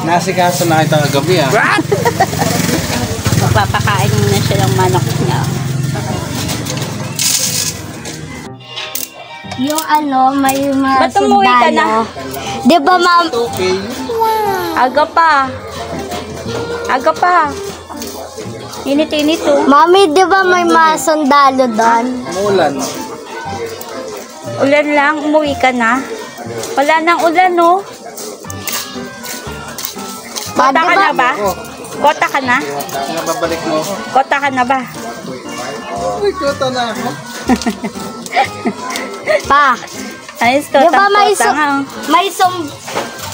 Nasikaso na kita kagabi ah. Magpapakain muna siya ng manok niya. Yung ano, may mga Ba't umuwi ka na? Di ba, ma'am? Okay. Aga pa. Aga pa. Init-init oh. Mami, di ba may mga sundalo doon? Umulan. Ulan lang, umuwi ka na. Wala nang ulan oh. Kota ka na ba? Kota ka na? Nababalik mo ako. Kota ka na ba? Uy, kota na ako. Pa, Ayos, di ba kota nga oh.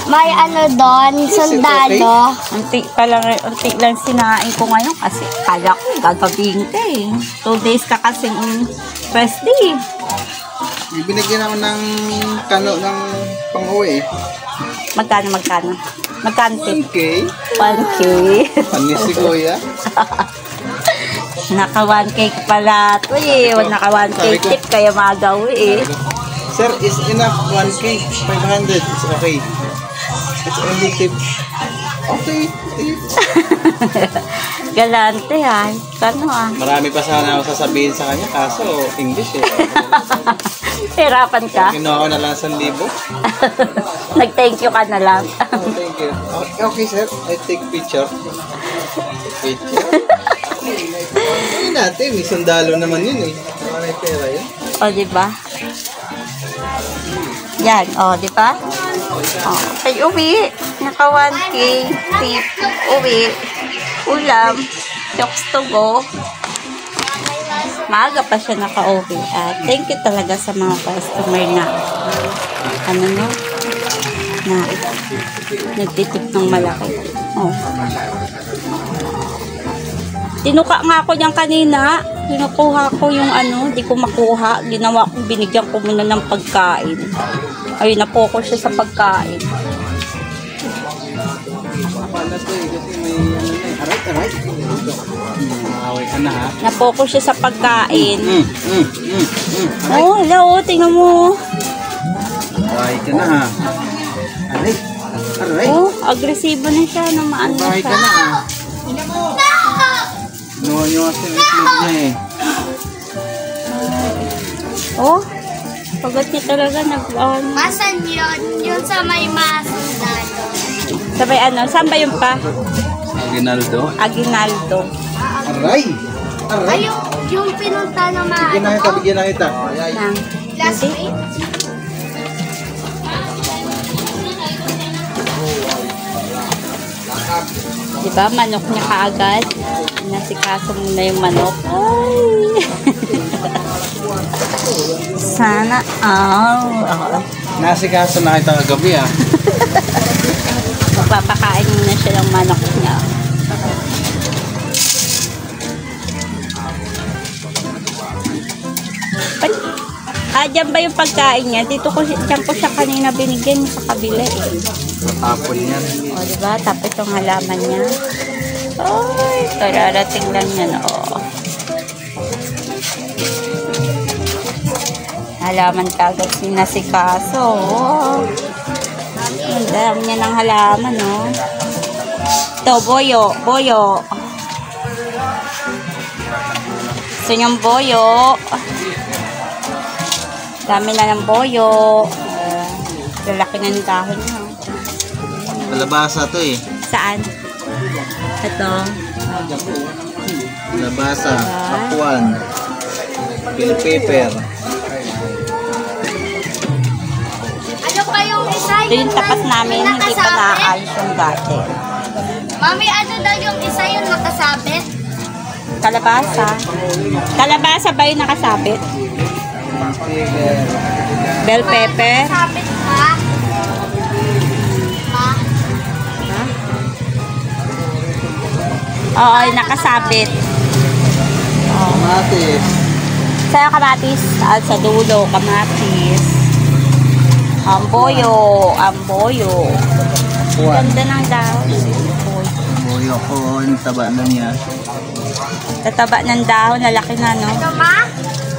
may ano doon, sundalo? Unti lang sinain ko ngayon kasi kala ko gagawin ka eh. 2 days ka kasing first day. Binigyan naman ng kano ng pang-uwi. Magkano? Magkano tip? 1K. 1K. Panis si Kuya. Naka 1K pala ito eh. Naka 1K tip kaya magawi eh. Sir, is enough 1K. 500. It's okay. It's only tip. Okay. Galante ha. Kano ah. Marami pa sana ako sasabihin sa kanya kaso English eh. Hirapan ka? Kinuha ko na lang 1,000. Nag-thank you ka na lang. Oh, thank you. Okay, sir. I take picture. Picture? Hindi natin. May sundalo naman yun eh. May pera yun. O, diba? Yan, o, diba? O, ay uwi. Naka 1K. Tip. Uwi. Ulam. Jokes to go. Maaga pa siya naka-uwi. Thank you talaga sa mga customer na ano no? Na nagtitip ng malaki. Oh. Tinuka nga ako niyang kanina. Kinukuha ko yung ano, di ko makuha. Ginawa ko, binigyan ko muna ng pagkain. Ayun, na-focus siya sa pagkain. Na-focus siya sa pagkain. Oh, hello, tingnan mo. Aray ka na ha. Aray. Aray. Oh, agresibo na siya na maano Aray ka siya. na ha. Nuha nyo kasi itlog niya eh. Oh, pagod niya talaga nag-ano. Masan yun? Yun sa may mga sundalo. Sabay ano, saan ba yun pa? Aguinaldo. Aguinaldo. Aray. Aray. Ay, yung pinunta ng mga Bigyan na kita, bigyan na kita. Nang, last hindi? week. Diba, manok niya kaagad. Nasikaso muna yung manok. Ay! Sana, Nasikaso na kita kagabi ah. magpapakain muna siya ng manok niya. Dyan ba yung pagkain niya? Dito ko siya kanina binigyan sa kabila eh. Tapon yan. O, diba? Tapos yung halaman niya. Ay, kararating lang yan, o. Halaman kagad sinasikaso, o. Ang dami niya ng halaman, o. Ito, boyo, boyo. Gusto niyang boyo. Dami na ng boyo. Lalaki na ng dahon niya. Kalabasa to eh. Saan? Ito. Kalabasa, pakwan, bell pepper. Ano pa yung isa? Ito yung tapas namin, hindi pa naaalis yung dati. Mami, ano daw yung isa yung nakasabit? Kalabasa. Kalabasa ba yung nakasabit? Bell pepper. Sabit pa? Ma? Oo, yung nakasabit. Kamatis. Sa'yo kamatis? Sa dulo, kamatis. Amboyo. Amboyo. Pakwan. Ganda ng dahon. Boyo ko, yung taba na niya. Tataba ng dahon, lalaki na, no? Ano, ma?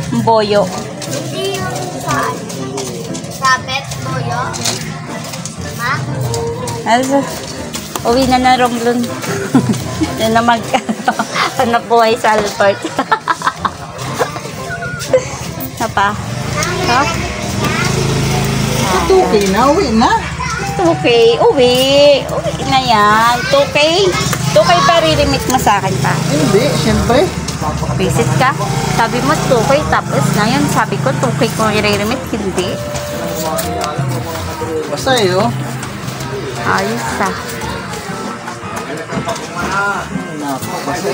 Amboyo. Hindi yung saan? Sabit, boyo? Ma? Uwi na na Romblon. Yan na hanap buhay sa Albert. Apa? Ha? 2K na, uwi na. 2K, uwi. Uwi na yan. 2K. 2K pa ri-remit mo sa akin pa. Hindi, syempre. Visit ka. Sabi mo 2K tapos ngayon sabi ko 2K ko i-remit. Hindi. Basta oh. Ayos ah. Naku, basta